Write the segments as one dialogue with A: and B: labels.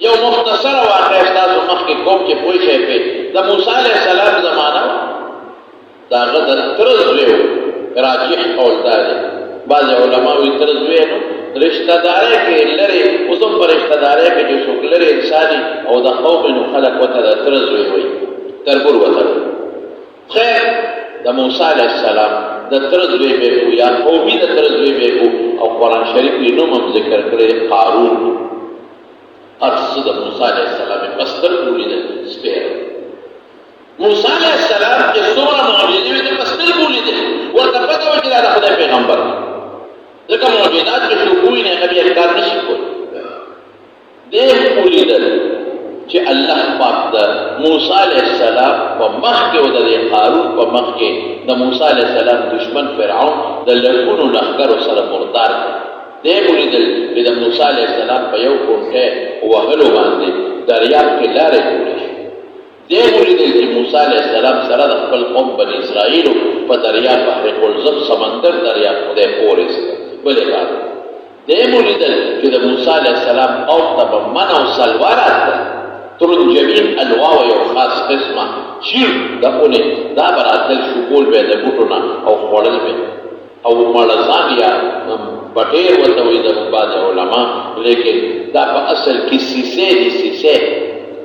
A: You مختصر واقع تاسو مخکې کوم چې پوه شئ پې د موسی علیه السلام زمانه د هغه د تره زوی و. راجح قول دا دی، بعضې علما وایي تره زوی نو رشته دارۍ کې لرې، اوس هم په رشته دارۍ کې چې څوک لرې انسان او د قوم نو خلک ورته د تره زوی وایي، تربور ورته وایي. خیر د موسی علیه السلام د تره زوی به وو یا قومي د تره زوی به وو، او قرآن شریف کې نوم هم ذکر کړی قارون. هر څه د موسی علیه السلام یې په سترګو لیدل سپېره. موسی علیه السلام چې څومره معجزې وې د په سترګو لیدل، ورته پته وه چې دا د خدای پیغمبر دی، ځکه معجزات چې څوک وویني هغه بیا انکار نه شي کولی. دې ولیدل چې الله پاک د موسی علیه السلام په مخ کې او د قارون په مخ کې د موسی علیه السلام دشمن فرعون د لړکونو لښکرو سره مردار کړ. دې ولیدل چې د موسی علیه السلام په یو کوټه وهلو باندې دریاب کې لارې جوړې شوې. دې ولیدل چې موسی علیه السلام سره د خپل قوم بني اسرائیلو په دریاب بحر قلزم سمندر دریاب خدای پورېست. بلې کار دې ولیدل چې د موسی علیه السلام قوم ته به من او سلوا راتله، ترنجبین الواو یو خاص قسمه شیر د اونې دا به راتل شکول به د بوټو نه او خوړل به او مړزان یا بټیر ورته وایي د بعض علما، لیکن دا په اصل کې سیسې دي. سیسې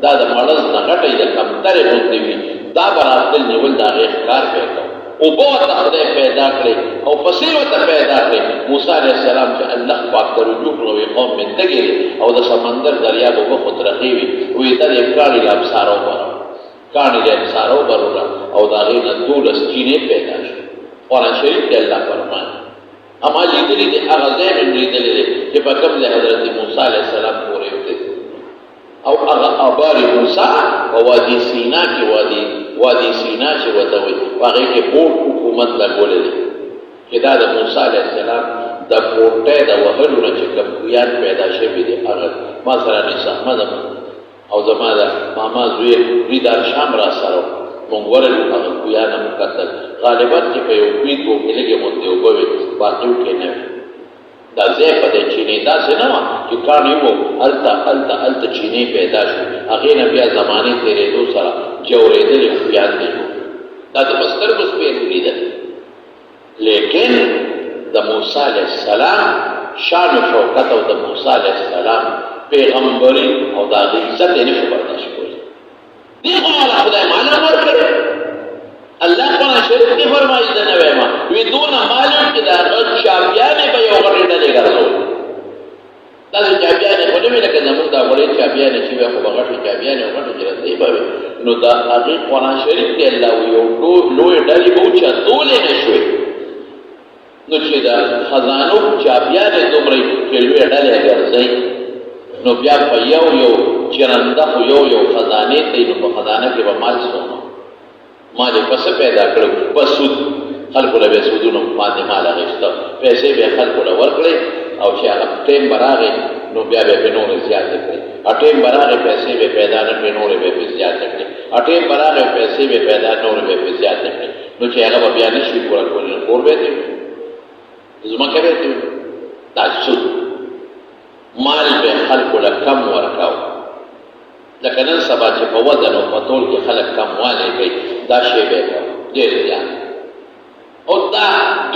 A: دا د مړز نه غټې د کمترې غوندې وي، دا به راتل نیول د هغې ښکار به یې کوو. اوبه ورته خدای پیدا کړې او پسې ورته پیدا کړې. موسی علیه السلام چې الله پاک ته رجوع کړو وایي قوم مې تږې دي او د سمندر دریاب اوبه خو ترخې وي، وایي ته دې کاڼي له ابصاره وبره، کاڼي له ابصاره وبروله او د هغې نه 12 چینې پیدا شوې. قرآن شریف کې الله فرمایي اما لیدلی دی هغه ځای مې لیدلی دی چې په کوم ځای حضرت موسی علیه السلام پورې وتلی او هغه آبار موسی په وادي سینا کې وادي سینا چې ورته وایي په هغې کې بوټ حکومت لګولی دی چې دا د موسی علیه السلام د پورټۍ د وهلو نه چې کوم ګویان پیدا شوي دي هغه ما سره نسخمه ده او زما د ماما زوی ریدار شام را سره مونږ ورلو هغه ګویانه مو کتل. غالبا چې په یو کویت کې لږې غوندې اوبه وې، باقیو کې نه وې. دا ځای په دې چینې داسې نه وه چې کاڼي وو، هلته چینې پیدا شوې، هغې نه بیا زمانې تېرېدو سره جوړېدلې ګویان دي. دا د په سترګو سپېر ولیدل. لیکن د موسی علیه السلام شان و شوکت او د موسی علیه السلام پیغمبري او د هغې عزت یې نه شو برداشت کولی. دې خو ماله خدای معلوم ورکړی. الله قرآن شریف کې فرمایي زه نه وایم وی دونه معلوم چې د هغه چاپیانې به یو غټې ډلې ګرځول. داسې چاپیانې خو نه وي لکه زمونږ دا وړې چاپیانې چې وي خو به غټې چاپیانې او غټې جرندې به وي. نو د هغې قرآن شریف کې الله وي یو لویې ډلې به اوچتولی نه شوې. نو چې د خزانو چاپیانې دومره چې لویې ډلې ګرځئ نو بیا په یو چرنده خو یو خزانې ته نو په خزانه کې به مال څومره مال یې پسه پیدا کړو په سود خلکو له به سودونو باندې مال اخیسته، پیسې به یې خلکو له ورکړې او چې هغه ټیم به راغی نو بیا به یې نورې زیاتې کړې. ټیم به راغی پیسې به پیدا نه کړې، نورې به یې زیاتې کړې. ټیم به راغی پیسې به پیدا نورې به یې زیاتې کړې. نو چې هغه به بیا نه شي پوره کولی نو کور به یې ځمکه به یې دا سود مال به خلکو له کم ورکاو. لکه نن سبا چې په وزن او په تول کې خلک کموالی کوي دا شی به یې کوه ډېر زیات. او دا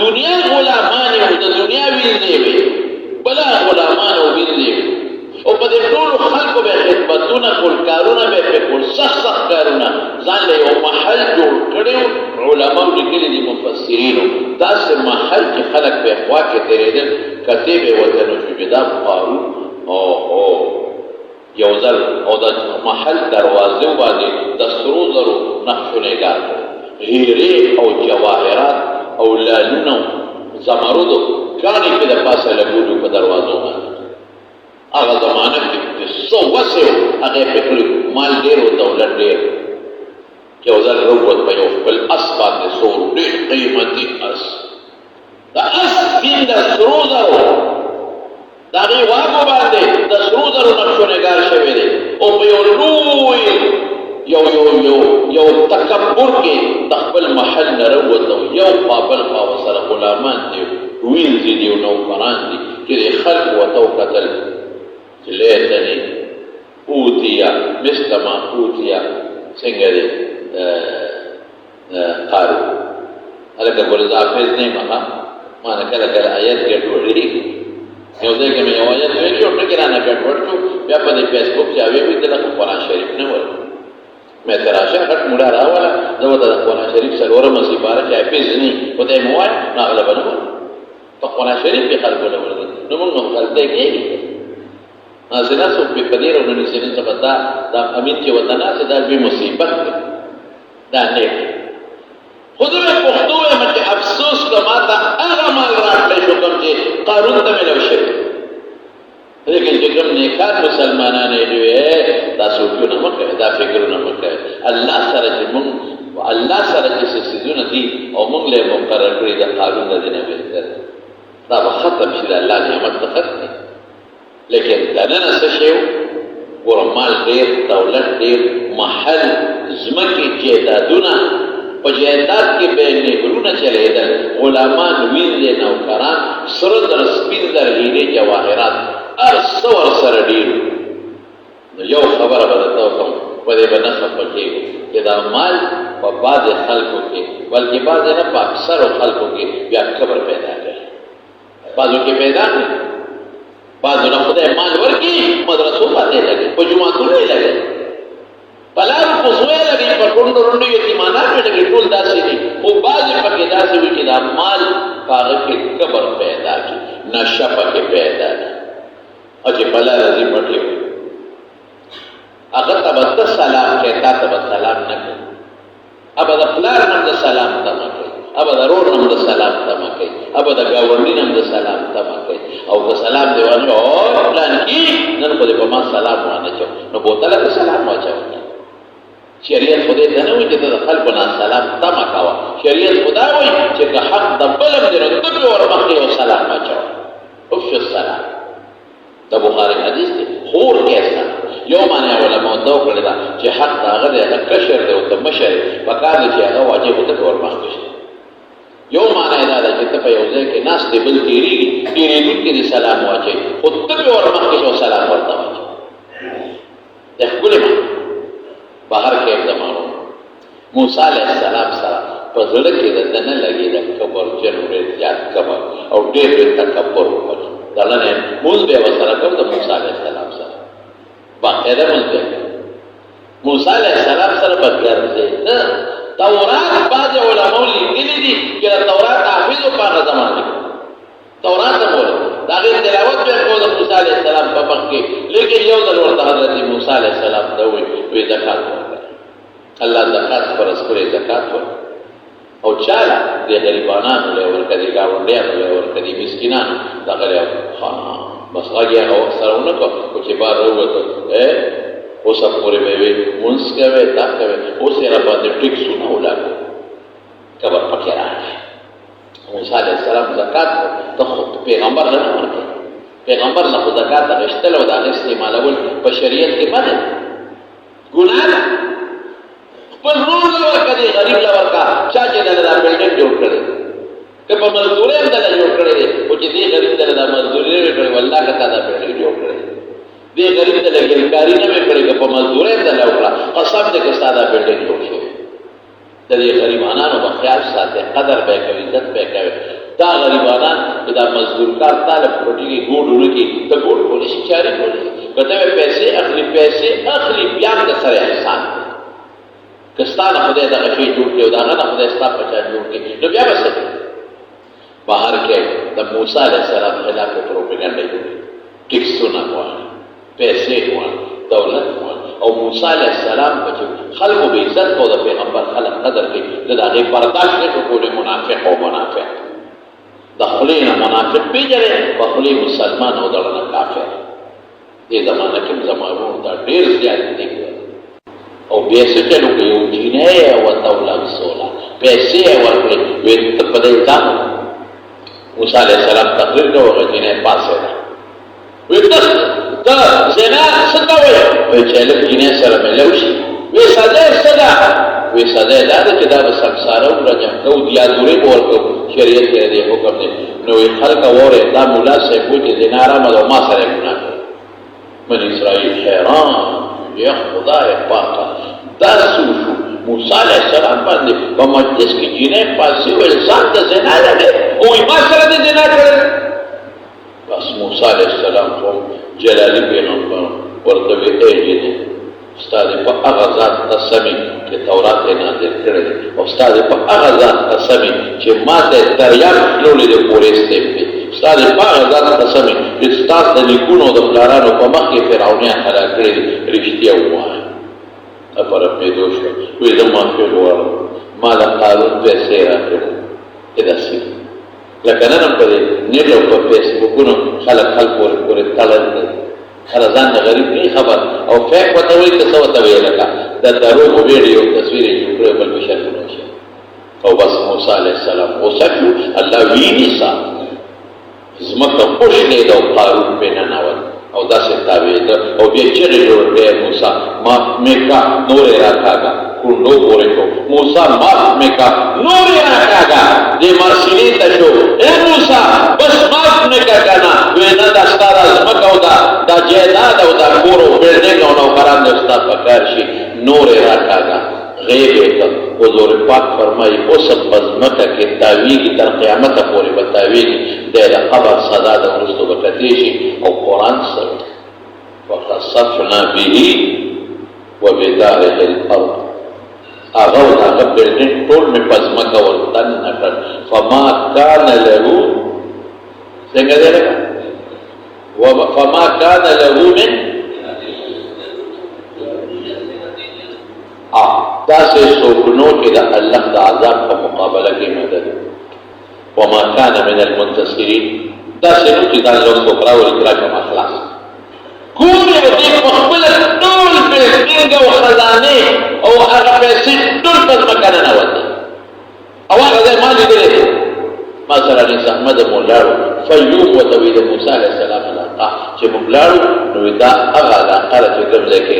A: دنیا غلامانې وو، د دنیا وینځې وې، بله غلامان او وینځې وې. او په دې ټولو خلکو به یې خدمتونه کول، کارونه به یې پرې کول، سخت کارونه. ځان له یو محل جوړ کړی و، علماو لیکلي دي مفسرینو داسې محل چې خلک به یې خوا کې تېرېدل کتې به یې ورته نو شو چې دا قارون یو ځل او د محل دروازو باندې د سرو زرو نقشو نګار هیرې او جواهرات او لالونه زمرودو کاڼي کې د پاسه لګولي په دروازو باندې. هغه زمانه کې څو وسې هغې پرې کړي مال ډېر و دولت ډېر. یو ځل روت په یو خپل اس باندې سور ډېر قیمتي اس، د اس سپین د سرو زرو د هغې واګو باندې د سرو زرو نقشو نګار شوی دی او په یو لوی یو تکبر کې د خپل محل نه راووت او یو خوا بل خوا ورسره غلامان دي، وینځې دي او نوکران دي چې د خلکو ورته وکتل چې لیتنې څنګه دی قارون هلکه ګورې زه حافظ نه یم ما نه کله کله آیت ګډوډېږي یو ځای کې مې یو آیت ویلي او ټکي رانه ګډوډ شو بیا په دې فیسبوک چې اوې ولیدله خو قرآن شریف نه ویل مې ته راشه غټ موډه راوله زه ورته د قرآن شریف څلورمه سپاره چې حافظ نه وي ورته یې مې ووایه نو هغه به نه ویل په قرآن شریف کې خلکو نه ورغلي نو موږ نو غلطۍ کېږي نازله څوک پې په دې راونهني سنین څخه دا امین چې ورته ناست دا لوی مصیبت دی دا نیک خو زه مې پښتو وایم چې افسوس که ما ته هغه مال راکړی شو کوم چې قارون ته میلاو شوی لیکن چې کوم نیکان مسلمانان یې وې دا سوچونه مه کوئ دا فکرونه مه کوئ الله سره چې موږ الله سره چې څه څیزونه دي او موږ له یې مقرر کړي د قارون د دې نه بهتر دا به ختم شي د الله نعمت به ختم شي لیکن دننه څه شی ګوره مال ډېر دولت ډېر محل ځمکې جایدادونه په جایداد کې به نهرونه چلېدل غلامان ویندې نوکران سره زر سپین زر هیرې جواهرات هر څه ورسره ډېر نو یو خبره به درته وکړم په دې به نه خفه کېږو چې دا مال په بعضې خلکو کې بلکې بعضې نه په اکثرو خلکو کې بیا کبر پیدا کوي بعضو کې پیدا کړي بعضو نه خدای مال ورکړي مدرسو پاتې لګي په جوماتونو یې لګي په لارو کوڅو یې لګي په ټونډو ړونډو یتیمانان یې لګي ټول داسې دي خو بعضې پکې داسې وي چې دا مال په هغه کې کبر پیدا کړي نشه پکې پیدا کړي او چې په لاره ځي پټې وي هغه ته به ته سلام کوې تا ته به سلام نه کوي ابه د پلار نم د سلام تمه کوي ابه د رور نم د سلام تمه کوي ابه د ګاونډي نم د سلام تمه کوي او که سلام دی وانه او پلان کې نن خو دې په ما سلام وانه چو نو بوتله ته سلام واچو شریعت خدای ته نه وایي چې ته د خلکو نه سلام تمه کوه شریعت خدا وایي چې که حق د بل هم دی نو ته پرې ورمخکې یو سلام واچوه افشو السلام د بخاري حدیث دی خور کیسه یو معنی علماء دا وکړې ده چې حق د هغه دی هغه کشر دی او ته مشر یې پکار دی چې هغه واجب ته په ورمخکې شي یو معنی دا ده چې ته په یو ځای کې ناست دی بل تېرېږي تېرېدونکي دې سلام واچوي خو ته پرې ورمخکې شي او سلام ورته واچوي د ښکلې معنی بهر کې زمانو موسی علیه السلام سره په زړه کې د ده نه لګېده کبرجن ډېر زیات کبر او ډېر تکبر وکړ دله نه مونځ به یې ورسره کوم د موسی علیه السلام سره باقاعده مونځ به یې موسی علیه السلام سره به ګرځېده تورات بعضې علماو لیکلي دي چې د تورات حافظو په هغه زمانه کې تورات هم وله د هغې تلاوت به یې کوو د موسی علیه السلام په مخ کې لیکن یو ځل ورته حضرت موسی علیه السلام ته ووایي زکات ورکړه الله زکات فرض کړی زکات ورکړه او چاله د غریبانانو له ورکړه دي ګاونډیانو له ورکړه دي مسکینانو دغه له بس غږ یې هغه سره ونه کړ خو چې بار راووتل اوس هم پورې به وي مونځ کوې دا کوې اوس یې راباندې ټیکسونه ولاړو قبر پکې راغی موسی علیه السلام زکات ته خو پیغمبر نه ورکړي پیغمبر نه خو زکات اخیستل او د هغې استعمالول په شریعت کې بده ګناه ده خپل رور له ورکه دی غریب له ورکه چا چې دله دا بلډینګ جوړ کړی که په مزدورۍ هم دله جوړ کړی دی خو چې دې غریب دله دا مزدوري نه وي کړې والله که تا دا بلډینګ جوړ کړی دې غریب دله ګلکاري نه وي کړې که په مزدورۍ هم دله وکړه قسم دی که ستا دا بلډینګ جوړ شوی د دې غریبانانو به خیال ساتې قدر به یې کوي عزت به یې کوي دا غریبانان چې دا مزدور کار تا له پټي کې ګوډ ونه کړي ته ګوډ کولی شي چارې کولی شي که ته پیسې اخلي بیا هم د سره احسان دی که ستا نه خدای دغه شی جوړ کړي او د هغه نه خدای ستا په چا جوړ کړي نو بیا به څه کوي بهر کې د موسی علیه السلام خلاف پروپیګنډه جوړوي ټیکسونه غواړي پیسې غواړي دولت غواړي او موسی علیه السلام په چې خلکو به عزت کو د پیغمبر خلک قدر کوي د هغې برداشت نه شو کولی منافق او منافق د خولې نه منافق پېژنې په خولې مسلمان او د نه کافر دې زمانه کې زمانو دا ډېر زیات دي او بیا څه چلو که یو جینۍ یې ورته ولمسوله پیسې یې ورکړې ویې ته په دې ځان موسی علیه السلام تقریر کوي هغه جینۍ پاڅېده ویې ته زنا څه کوئ وایي چې هلک جینۍ سره میلو شي ویې سزا یې څه ده ویې سزا یې دا ده چې دا به سمساره ورجم کوو دیادورې به ورکوو شریعت کې د دې حکم دی نو ویې خلکه واورئ دا ملا صاحب وایي چې زنا رامه ده او ما سره یې ګناه کوي بني اسرائیل حیران یا خدای پاکه دا سوشو موسی علیہ السلام باندې په مجلس کې جنې پاسې ول ځان د زنا لري او ما سره د زنا کړل. بس موسی علیہ السلام ته جلالی پیغمبر ورته وی اجنه استاد په هغه ذات قسمی چې تورات یې نازل کړل او استاد په هغه ذات قسمی چې ما ته دریاب جوړې د پورې ستې استاد په هغه ذات قسمی چې استاد د لیکونو د بلارانو په مخ کې فرعونیان هلاک کړل رښتیا وایي. پر په دوشو وی زما په وره ما د قانون پیسې راکړو داسې لکه نن په نیټ او په فیسبوکونو خلک پورې تړل دي خلک غریب نه خبر او فیک وته وي که څه وته وی لکه د دروغ ویډیو تصویر جوړ کړو بل بشر نه شي او بس موسی علیہ السلام وسکو الله ویني سا زمکه خوشنه د قارون په نناوت او داسې تاوید او بیا چیرې جوړ کړی موسی ما میکا نورې راکاږه کونډو پورې کو موسی ما میکا نورې راکاږه دې مرسینې ته شو اے موسی بس معاف میکا کنه وی نه دا ستاره زمکه او دا جیداد او دا کور او بلډینګ او نوکران د استاد پکار شي نورې راکاږه غیبه حضور پاک فرمایي اوس پزمکه کې تاویږي تر قیامت پورې به تاویږي د قبر سزا د ورستو به کتلی شي او قرآن سره وخسفنا به وبداره الارض هغه او هغه بلډینګ ټول مې پزمکه ورتن نکړ فما کان له څنګه دی فما کان له من داسې څوکنو کې د الله د عذاب په مقابله کې مدد وما كان من المنتصرين داسې نو چې دا له څوکرا او اکرام ما خلاص کوم یو دې په خپل ټول بلډینګ او خزانه او هغه پیسې ټول په مکان نه وته او هغه ما لیدلې ما سره د احمد مولاړو فیوم وتوید موسی علیہ السلام علاقه چې مولاړو نو دا هغه علاقه چې کوم ځای کې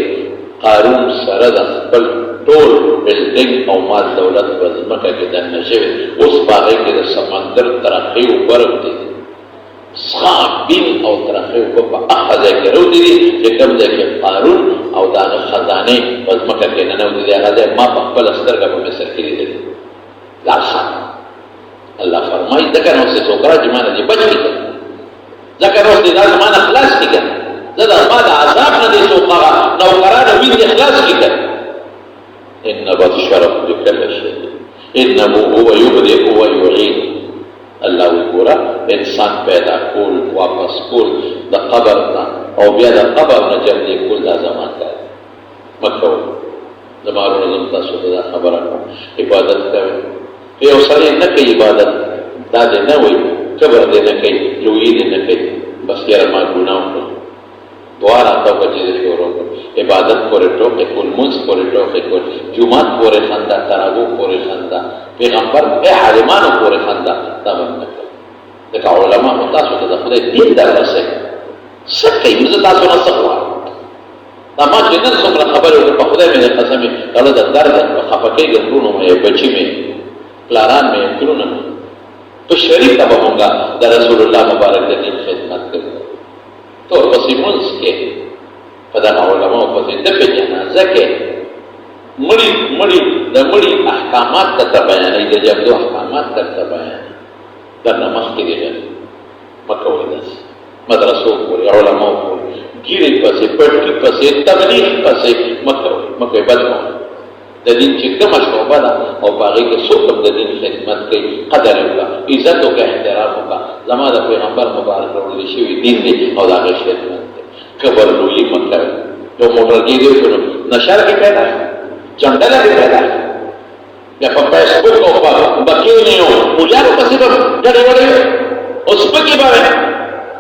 A: قارون سره د خپل ټول بلډینګ او مال دولت په ځمکه کې دننه شوی اوس په هغې کې د سمندر ترقۍ اوبه راوتې دي صابین او ترقۍ اوبه په هغه ځای کې راوتې دي چې کوم ځای کې قارون او د هغه خزانې په ځمکه کې ننوتې دي هغه ځای ما په خپله سترګه په مصر کې لیدلي لار خان الله فرمایي ځکه نو اوس څوک راځي ما نه دې بچ کړي ځکه نو اوس دې دا زما نه خلاص کړي زه د ما د عذاب نه دې څوک هغه نوکرانه وینې خلاص کړي ان بطش ربك لشديد انه هو يبدئ ويعيد الله وګوره انسان پیدا کول واپس کول د قبر نه او بیا د قبر نه جمع کول دا زمان دی مکو زمارو نظم تاسو ته خبره عبادت کوي یو سړی نه کوي عبادت دا دې نه وي کبر دې نه کوي لوی دې نه کوي بس یې ما ګناه وکړ دعا راته وکړي د شروع عبادت پورې ټوکې کول منځ پورې ټوکې کول جمعات پورې خندا تراویح پورې خندا پیغمبر به عالمانو پورې خندا دا باندې کوي ځکه علما تاسو ته د خدای دین درسه څه کوي موږ تاسو نه څه غواړو دا ما چې نن څومره خبرې په خدای مې قسم کړه د درد په خفقې ګرونو مې بچی مې پلاران مې کړونه په شریف ته مونږه د رسول الله مبارک د دین خدمت کوي تو پسې مونږ کې په دغه علماء په دې په جنازه کې مړی د مړی احکامات ته بیانې د جبدو احکامات ته بیانې د نماز کې دي مکه ولداس مدرسو پورې علماء پورې ګیرې پسې پټکی پسې تبلیغ پسې مکه بدمو د دین چې کومه شوبه ده او باغې کې څوک د دین خدمت کوي قدر وکړه عزت وکړه احترام وکړه زما د پیغمبر مبارک وروړل شوی دین دی او دا غي خدمت دی کبر لوی مکه یو موټر کې دی شنو نشر کې پیدا چندل کې پیدا یا په فیسبوک او په بکینیو مولانو پسې په ډېر وړي اوس په کې باندې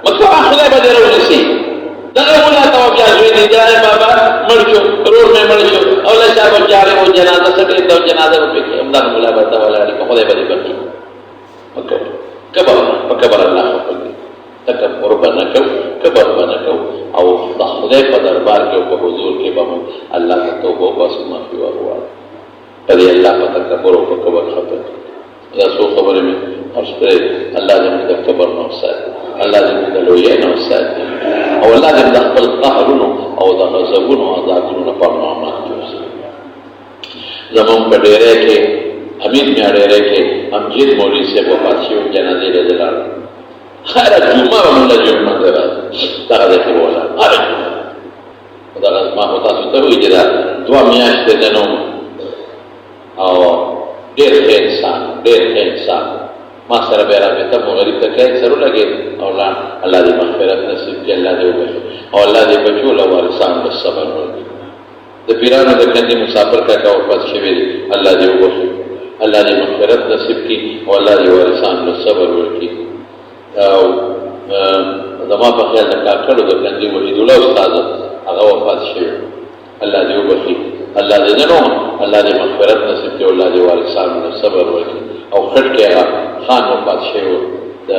A: مکه خدای به درول شي دغه مولا ته بیا ځوی دی جای بابا مړ شو روډ مې مړ شو او له چا په جاره او جنازه سره د جنازه په کې همدا مولا به ته ولاړ کو خدای به دې بچي مکه کبر الله خپل تکبر بنکو کبر بنکو او د خدای په دربار کې او په حضور کې به الله ته توبه واسه معافي ورواړي دې الله په تکبر او په کبر خپل دا څو خبرې مې ارشته الله دې د کبر نو ساتي الله دې د لوی نو ساتي او الله دې د خپل قهرونو او د غضبونو او عذابونو په معاملات کې زمون په ډیره کې امید مې ډیره کې امجد مولوي صاحب وفات شوي جنازې له دلاره هره جمعه به موږ له جمعه منځ راځي دغه ځای کې به ولاړ هره جمعه دغه ما خو تاسو ته وایي چې دا 2 میاشتې د نوم او ډېر ښه انسان ډېر ښه انسان ما سره بیا رابطه مو غریب ته کینسر ولګېد او لاړ الله دې مغفرت نصیب کړي الله دې وبخښي او الله دې بچو له وارثانو له صبر ورکړي د پیرانو د کندې مسافر کاکا وفات شوي دي الله دې وبخښي الله دې مغفرت نصیب کړي او الله دې وارثانو له صبر ورکړي او زما په خیال د کاکړو د کندې وحید الله استاد هغه وفات شوي الله دې وبخښي الله دې نه الله دې مغفرت نصیب کړي او الله دې وارثانو له صبر ورکړي او خټ کې هغه خان وفات شوی د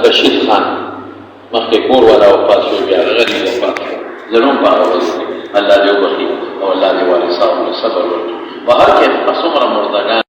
A: رشید خان مخکې کور والا وفات شوی بیا غریب وفات شوی زنون په هغه ورځ الله دې وبخښي او الله دې وارثانو له صبر ورکړي په هر کې څومره مردگان